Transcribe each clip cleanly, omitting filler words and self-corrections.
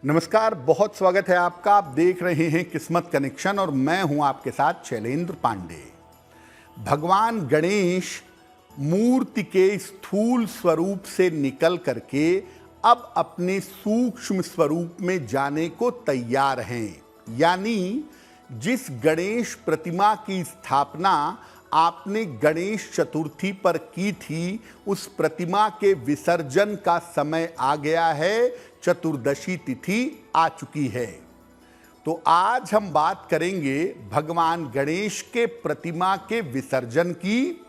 नमस्कार, बहुत स्वागत है आपका। आप देख रहे हैं किस्मत कनेक्शन और मैं हूं आपके साथ शैलेंद्र पांडे। भगवान गणेश मूर्ति के स्थूल स्वरूप से निकल करके अब अपने सूक्ष्म स्वरूप में जाने को तैयार हैं। यानी जिस गणेश प्रतिमा की स्थापना आपने गणेश चतुर्थी पर की थी, उस प्रतिमा के विसर्जन का समय आ गया है। चतुर्दशी तिथि आ चुकी है। तो आज हम बात करेंगे भगवान गणेश के प्रतिमा के विसर्जन की,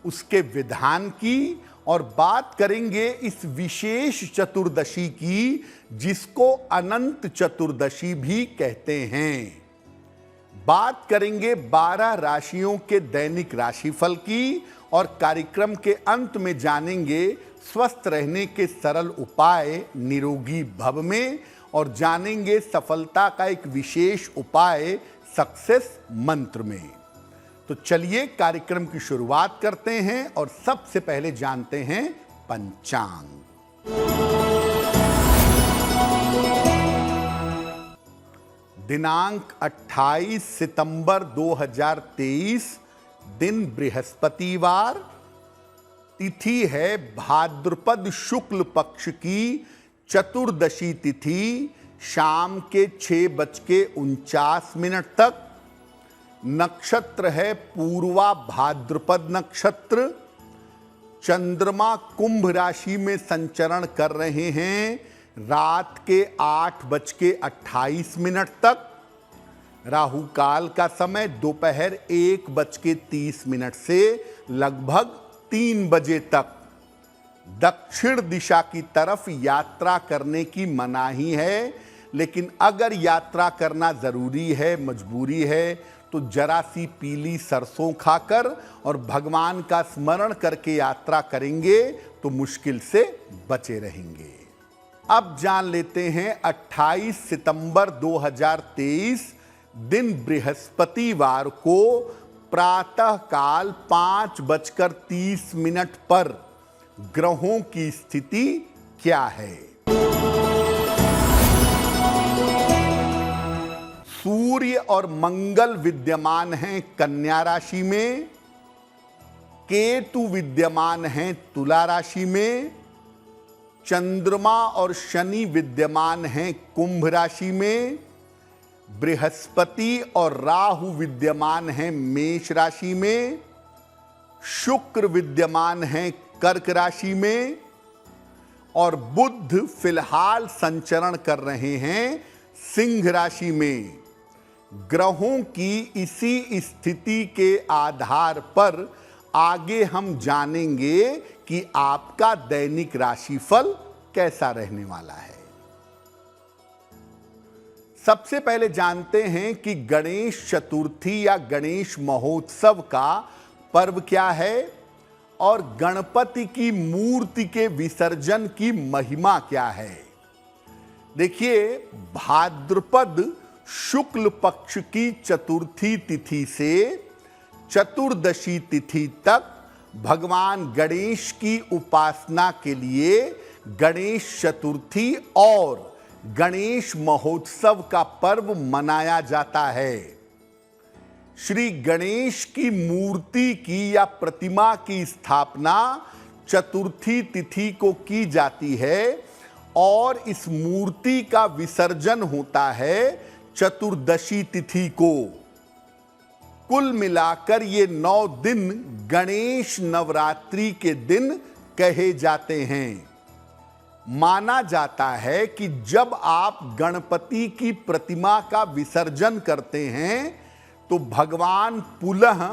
उसके विधान की, और बात करेंगे इस विशेष चतुर्दशी की जिसको अनंत चतुर्दशी भी कहते हैं। बात करेंगे 12 राशियों के दैनिक राशिफल की और कार्यक्रम के अंत में जानेंगे स्वस्थ रहने के सरल उपाय निरोगी भव में, और जानेंगे सफलता का एक विशेष उपाय सक्सेस मंत्र में। तो चलिए कार्यक्रम की शुरुआत करते हैं और सबसे पहले जानते हैं पंचांग। दिनांक 28 सितंबर 2023, दिन बृहस्पतिवार, तिथि है भाद्रपद शुक्ल पक्ष की चतुर्दशी तिथि, शाम के 6:49 तक। नक्षत्र है पूर्वा भाद्रपद नक्षत्र। चंद्रमा कुंभ राशि में संचरण कर रहे हैं रात के 8:28 तक। राहु काल का समय दोपहर 1:30 से लगभग 3 बजे तक। दक्षिण दिशा की तरफ यात्रा करने की मनाही है, लेकिन अगर यात्रा करना जरूरी है, मजबूरी है, तो जरा सी पीली सरसों खाकर और भगवान का स्मरण करके यात्रा करेंगे तो मुश्किल से बचे रहेंगे। अब जान लेते हैं 28 सितंबर 2023, दिन बृहस्पतिवार को प्रातः काल 5:30 पर ग्रहों की स्थिति क्या है। सूर्य और मंगल विद्यमान हैं कन्या राशि में, केतु विद्यमान हैं तुला राशि में, चंद्रमा और शनि विद्यमान हैं कुंभ राशि में, बृहस्पति और राहु विद्यमान हैं मेष राशि में, शुक्र विद्यमान हैं कर्क राशि में, और बुध फिलहाल संचरण कर रहे हैं सिंह राशि में। ग्रहों की इसी स्थिति के आधार पर आगे हम जानेंगे कि आपका दैनिक राशिफल कैसा रहने वाला है। सबसे पहले जानते हैं कि गणेश चतुर्थी या गणेश महोत्सव का पर्व क्या है और गणपति की मूर्ति के विसर्जन की महिमा क्या है। देखिए, भाद्रपद शुक्ल पक्ष की चतुर्थी तिथि से चतुर्दशी तिथि तक भगवान गणेश की उपासना के लिए गणेश चतुर्थी और गणेश महोत्सव का पर्व मनाया जाता है। श्री गणेश की मूर्ति की या प्रतिमा की स्थापना चतुर्थी तिथि को की जाती है और इस मूर्ति का विसर्जन होता है चतुर्दशी तिथि को। कुल मिलाकर ये 9 दिन गणेश नवरात्रि के दिन कहे जाते हैं। माना जाता है कि जब आप गणपति की प्रतिमा का विसर्जन करते हैं तो भगवान पुनः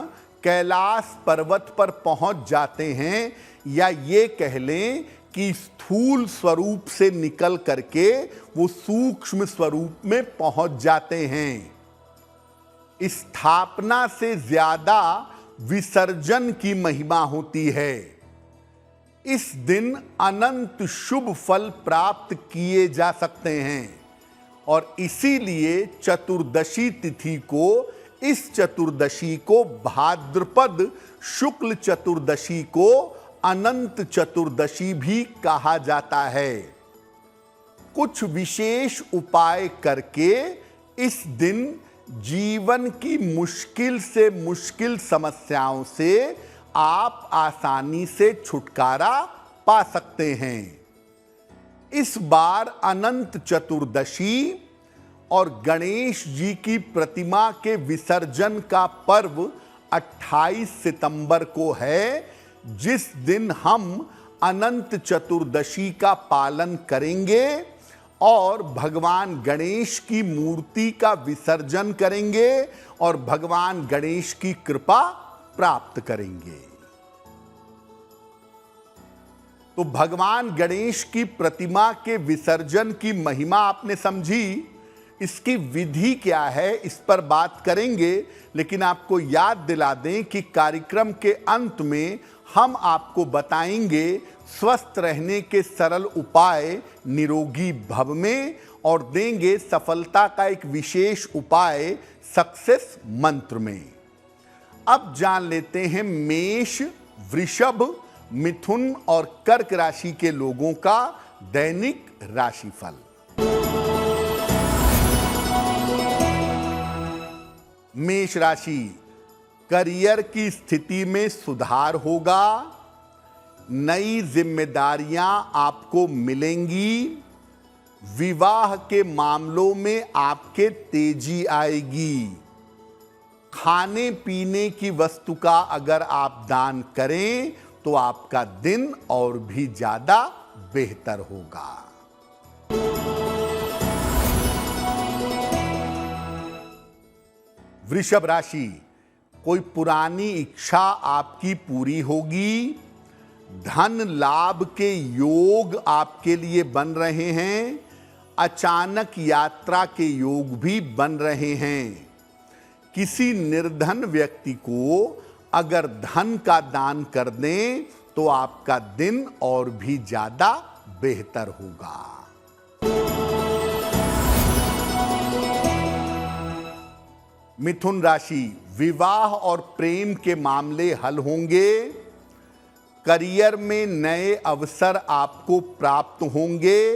कैलाश पर्वत पर पहुंच जाते हैं, या ये कह लें कि स्थूल स्वरूप से निकल करके वो सूक्ष्म स्वरूप में पहुंच जाते हैं। स्थापना से ज्यादा विसर्जन की महिमा होती है। इस दिन अनंत शुभ फल प्राप्त किए जा सकते हैं और इसीलिए चतुर्दशी तिथि को, इस चतुर्दशी को भाद्रपद शुक्ल चतुर्दशी को अनंत चतुर्दशी भी कहा जाता है। कुछ विशेष उपाय करके इस दिन जीवन की मुश्किल से मुश्किल समस्याओं से आप आसानी से छुटकारा पा सकते हैं। इस बार अनंत चतुर्दशी और गणेश जी की प्रतिमा के विसर्जन का पर्व 28 सितंबर को है, जिस दिन हम अनंत चतुर्दशी का पालन करेंगे और भगवान गणेश की मूर्ति का विसर्जन करेंगे और भगवान गणेश की कृपा प्राप्त करेंगे। तो भगवान गणेश की प्रतिमा के विसर्जन की महिमा आपने समझी, इसकी विधि क्या है इस पर बात करेंगे, लेकिन आपको याद दिला दें कि कार्यक्रम के अंत में हम आपको बताएंगे स्वस्थ रहने के सरल उपाय निरोगी भव में, और देंगे सफलता का एक विशेष उपाय सक्सेस मंत्र में। अब जान लेते हैं मेष, वृषभ, मिथुन और कर्क राशि के लोगों का दैनिक राशिफल। मेष राशि, करियर की स्थिति में सुधार होगा, नई जिम्मेदारियां आपको मिलेंगी, विवाह के मामलों में आपके तेजी आएगी, खाने पीने की वस्तु का अगर आप दान करें तो आपका दिन और भी ज्यादा बेहतर होगा। वृषभ राशि, कोई पुरानी इच्छा आपकी पूरी होगी, धन लाभ के योग आपके लिए बन रहे हैं, अचानक यात्रा के योग भी बन रहे हैं। किसी निर्धन व्यक्ति को अगर धन का दान कर दें तो आपका दिन और भी ज्यादा बेहतर होगा। मिथुन राशि, विवाह और प्रेम के मामले हल होंगे, करियर में नए अवसर आपको प्राप्त होंगे,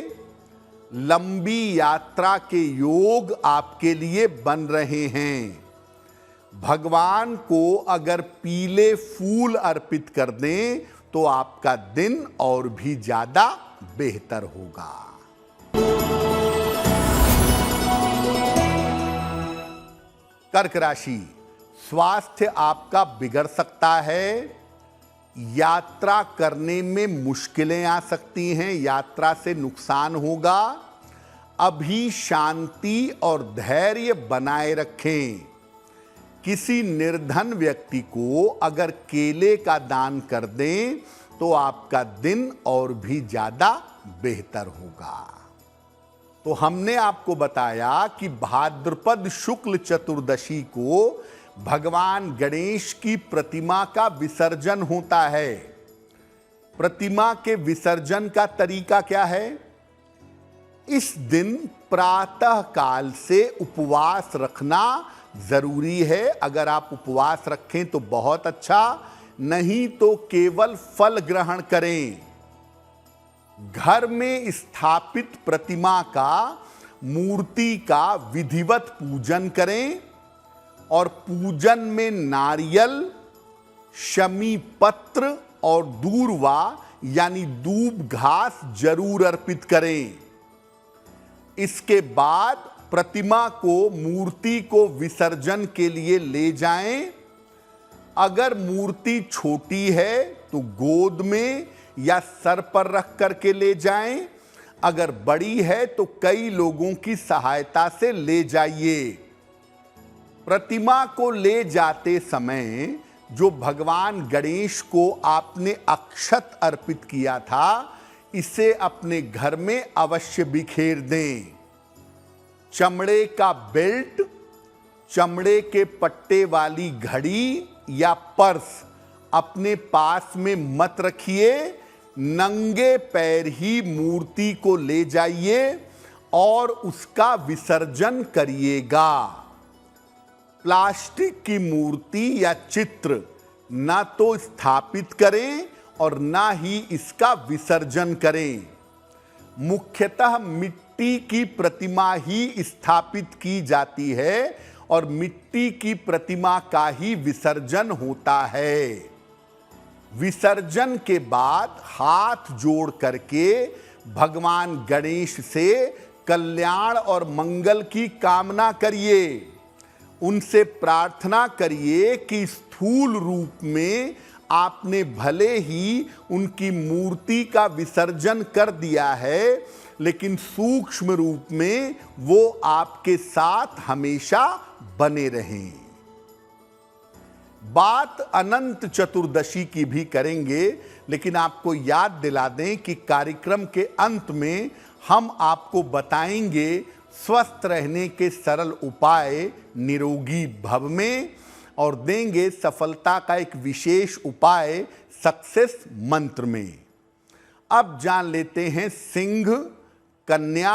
लंबी यात्रा के योग आपके लिए बन रहे हैं। भगवान को अगर पीले फूल अर्पित कर दें तो आपका दिन और भी ज्यादा बेहतर होगा। कर्क राशि, स्वास्थ्य आपका बिगड़ सकता है, यात्रा करने में मुश्किलें आ सकती हैं, यात्रा से नुकसान होगा। अभी शांति और धैर्य बनाए रखें। किसी निर्धन व्यक्ति को अगर केले का दान कर दें तो आपका दिन और भी ज्यादा बेहतर होगा। तो हमने आपको बताया कि भाद्रपद शुक्ल चतुर्दशी को भगवान गणेश की प्रतिमा का विसर्जन होता है। प्रतिमा के विसर्जन का तरीका क्या है? इस दिन प्रातः काल से उपवास रखना जरूरी है। अगर आप उपवास रखें तो बहुत अच्छा, नहीं तो केवल फल ग्रहण करें। घर में स्थापित प्रतिमा का, मूर्ति का विधिवत पूजन करें और पूजन में नारियल, शमी पत्र और दूर्वा यानी दूब घास जरूर अर्पित करें। इसके बाद प्रतिमा को, मूर्ति को विसर्जन के लिए ले जाएं। अगर मूर्ति छोटी है तो गोद में या सर पर रख करके ले जाएं। अगर बड़ी है तो कई लोगों की सहायता से ले जाइए। प्रतिमा को ले जाते समय जो भगवान गणेश को आपने अक्षत अर्पित किया था, इसे अपने घर में अवश्य बिखेर दें। चमड़े का बेल्ट, चमड़े के पट्टे वाली घड़ी या पर्स अपने पास में मत रखिए। नंगे पैर ही मूर्ति को ले जाइए और उसका विसर्जन करिएगा। प्लास्टिक की मूर्ति या चित्र ना तो स्थापित करें और ना ही इसका विसर्जन करें। मुख्यतः मिट्टी मट्टी की प्रतिमा ही स्थापित की जाती है और मिट्टी की प्रतिमा का ही विसर्जन होता है। विसर्जन के बाद हाथ जोड़ करके भगवान गणेश से कल्याण और मंगल की कामना करिए। उनसे प्रार्थना करिए कि स्थूल रूप में आपने भले ही उनकी मूर्ति का विसर्जन कर दिया है, लेकिन सूक्ष्म रूप में वो आपके साथ हमेशा बने रहें। बात अनंत चतुर्दशी की भी करेंगे, लेकिन आपको याद दिला दें कि कार्यक्रम के अंत में हम आपको बताएंगे स्वस्थ रहने के सरल उपाय निरोगी भव में, और देंगे सफलता का एक विशेष उपाय सक्सेस मंत्र में। अब जान लेते हैं सिंह, कन्या,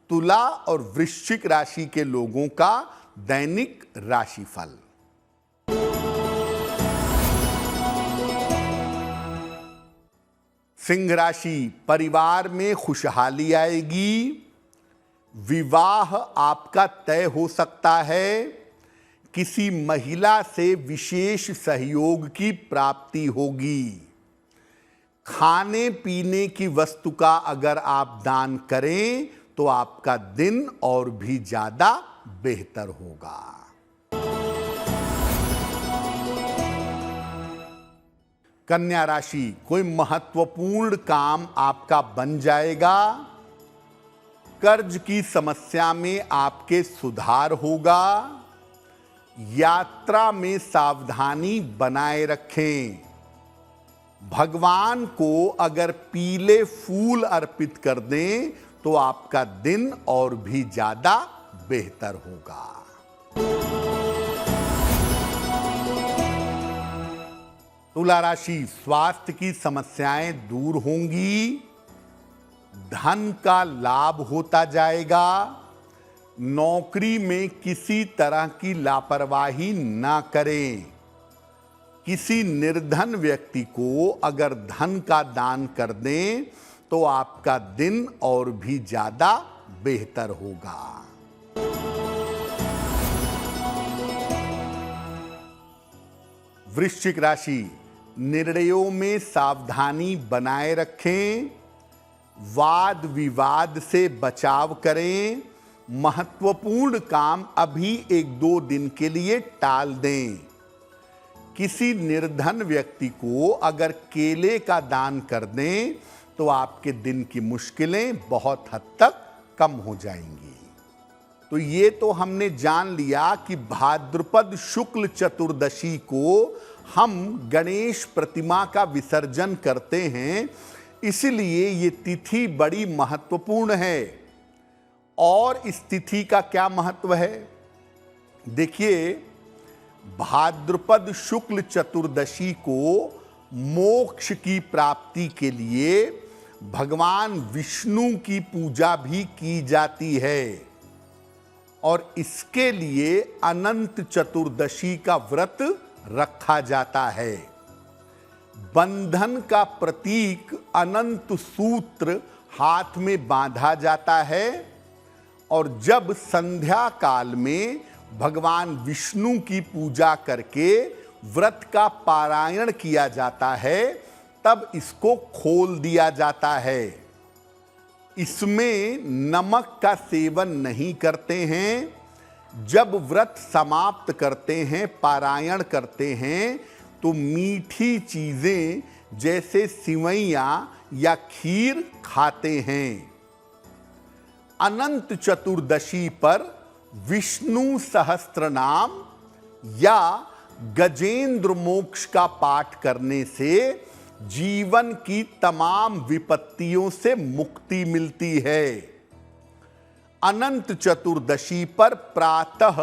तुला और वृश्चिक राशि के लोगों का दैनिक राशिफल। सिंह राशि, परिवार में खुशहाली आएगी, विवाह आपका तय हो सकता है, किसी महिला से विशेष सहयोग की प्राप्ति होगी, खाने पीने की वस्तु का अगर आप दान करें तो आपका दिन और भी ज्यादा बेहतर होगा। कन्या राशि, कोई महत्वपूर्ण काम आपका बन जाएगा, कर्ज की समस्या में आपके सुधार होगा, यात्रा में सावधानी बनाए रखें, भगवान को अगर पीले फूल अर्पित कर दें तो आपका दिन और भी ज्यादा बेहतर होगा। तुला राशि, स्वास्थ्य की समस्याएं दूर होंगी, धन का लाभ होता जाएगा, नौकरी में किसी तरह की लापरवाही ना करें, किसी निर्धन व्यक्ति को अगर धन का दान कर दें तो आपका दिन और भी ज्यादा बेहतर होगा। वृश्चिक राशि, निर्णयों में सावधानी बनाए रखें, वाद विवाद से बचाव करें, महत्वपूर्ण काम अभी 1-2 दिन के लिए टाल दें, किसी निर्धन व्यक्ति को अगर केले का दान कर दें तो आपके दिन की मुश्किलें बहुत हद तक कम हो जाएंगी। तो ये तो हमने जान लिया कि भाद्रपद शुक्ल चतुर्दशी को हम गणेश प्रतिमा का विसर्जन करते हैं, इसलिए ये तिथि बड़ी महत्वपूर्ण है। और इस तिथि का क्या महत्व है? देखिए, भाद्रपद शुक्ल चतुर्दशी को मोक्ष की प्राप्ति के लिए भगवान विष्णु की पूजा भी की जाती है और इसके लिए अनंत चतुर्दशी का व्रत रखा जाता है। बंधन का प्रतीक अनंत सूत्र हाथ में बांधा जाता है और जब संध्या काल में भगवान विष्णु की पूजा करके व्रत का पारायण किया जाता है तब इसको खोल दिया जाता है। इसमें नमक का सेवन नहीं करते हैं। जब व्रत समाप्त करते हैं, पारायण करते हैं, तो मीठी चीजें जैसे सिवैयां या खीर खाते हैं। अनंत चतुर्दशी पर विष्णु सहस्त्र नाम या गजेंद्र मोक्ष का पाठ करने से जीवन की तमाम विपत्तियों से मुक्ति मिलती है। अनंत चतुर्दशी पर प्रातः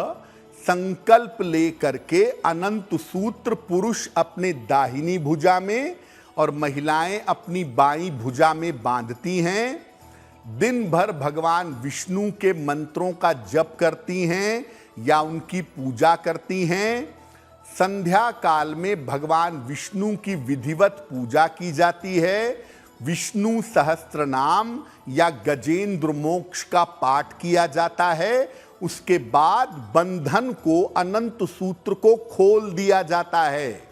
संकल्प लेकर के अनंत सूत्र पुरुष अपने दाहिनी भुजा में और महिलाएं अपनी बाईं भुजा में बांधती हैं। दिन भर भगवान विष्णु के मंत्रों का जप करती हैं या उनकी पूजा करती हैं। संध्या काल में भगवान विष्णु की विधिवत पूजा की जाती है। विष्णु सहस्त्र नाम या गजेंद्र मोक्ष का पाठ किया जाता है। उसके बाद बंधन को, अनंत सूत्र को खोल दिया जाता है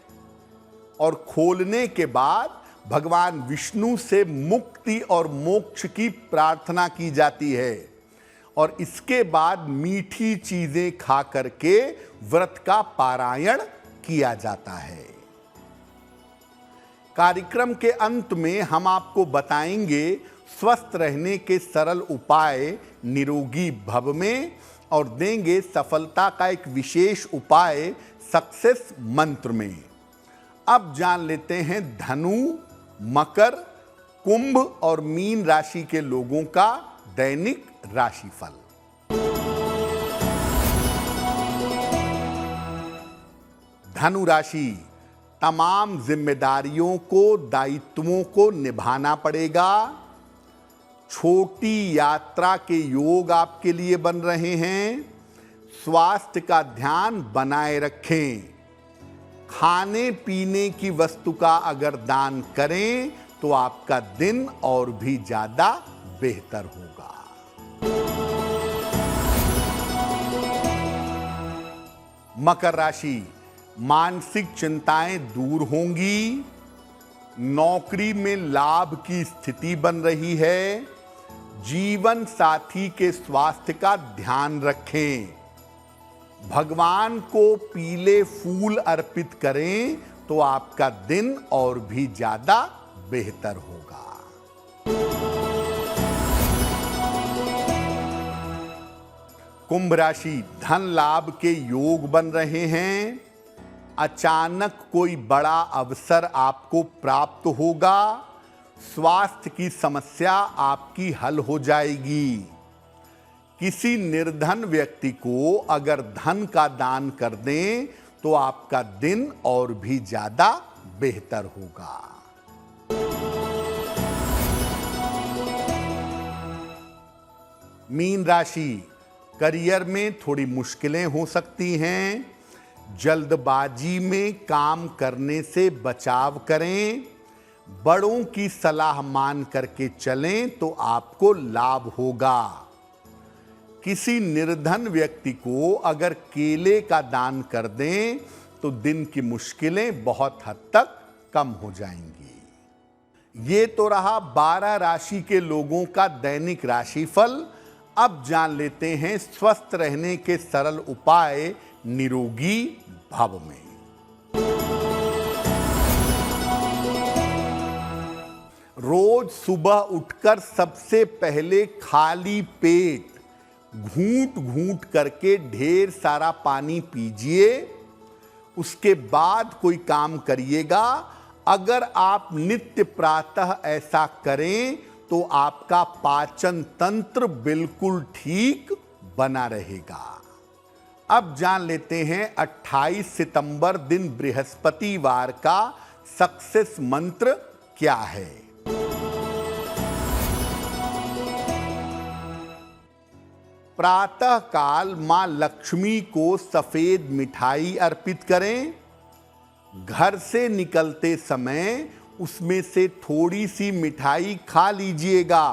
और खोलने के बाद भगवान विष्णु से मुक्ति और मोक्ष की प्रार्थना की जाती है और इसके बाद मीठी चीजें खा करके व्रत का पारायण किया जाता है। कार्यक्रम के अंत में हम आपको बताएंगे स्वस्थ रहने के सरल उपाय निरोगी भव में और देंगे सफलता का एक विशेष उपाय सक्सेस मंत्र में। अब जान लेते हैं धनु, मकर, कुंभ और मीन राशि के लोगों का दैनिक राशिफल। धनु राशि, तमाम जिम्मेदारियों को, दायित्वों को निभाना पड़ेगा। छोटी यात्रा के योग आपके लिए बन रहे हैं। स्वास्थ्य का ध्यान बनाए रखें। खाने पीने की वस्तु का अगर दान करें तो आपका दिन और भी ज्यादा बेहतर होगा। मकर राशि, मानसिक चिंताएं दूर होंगी। नौकरी में लाभ की स्थिति बन रही है। जीवन साथी के स्वास्थ्य का ध्यान रखें। भगवान को पीले फूल अर्पित करें तो आपका दिन और भी ज्यादा बेहतर होगा। कुंभ राशि, धन लाभ के योग बन रहे हैं। अचानक कोई बड़ा अवसर आपको प्राप्त होगा। स्वास्थ्य की समस्या आपकी हल हो जाएगी। किसी निर्धन व्यक्ति को अगर धन का दान कर दें तो आपका दिन और भी ज्यादा बेहतर होगा। मीन राशि, करियर में थोड़ी मुश्किलें हो सकती हैं। जल्दबाजी में काम करने से बचाव करें। बड़ों की सलाह मान करके चलें तो आपको लाभ होगा। किसी निर्धन व्यक्ति को अगर केले का दान कर दें तो दिन की मुश्किलें बहुत हद तक कम हो जाएंगी। ये तो रहा 12 राशि के लोगों का दैनिक राशिफल। अब जान लेते हैं स्वस्थ रहने के सरल उपाय निरोगी भव में। रोज सुबह उठकर सबसे पहले खाली पेट घूंट घूंट करके ढेर सारा पानी पीजिए। उसके बाद कोई काम करिएगा। अगर आप नित्य प्रातः ऐसा करें तो आपका पाचन तंत्र बिल्कुल ठीक बना रहेगा। अब जान लेते हैं 28 सितंबर दिन बृहस्पतिवार का सक्सेस मंत्र क्या है। प्रातः काल मां लक्ष्मी को सफेद मिठाई अर्पित करें। घर से निकलते समय उसमें से थोड़ी सी मिठाई खा लीजिएगा।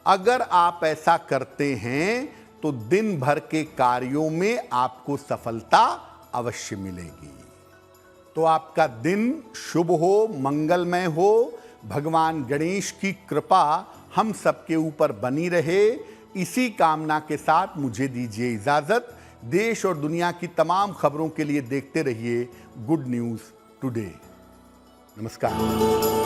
अगर आप ऐसा करते हैं तो दिन भर के कार्यों में आपको सफलता अवश्य मिलेगी। तो आपका दिन शुभ हो, मंगलमय हो। भगवान गणेश की कृपा हम सबके ऊपर बनी रहे। इसी कामना के साथ मुझे दीजिए इजाजत। देश और दुनिया की तमाम खबरों के लिए देखते रहिए गुड न्यूज़ टुडे। नमस्कार।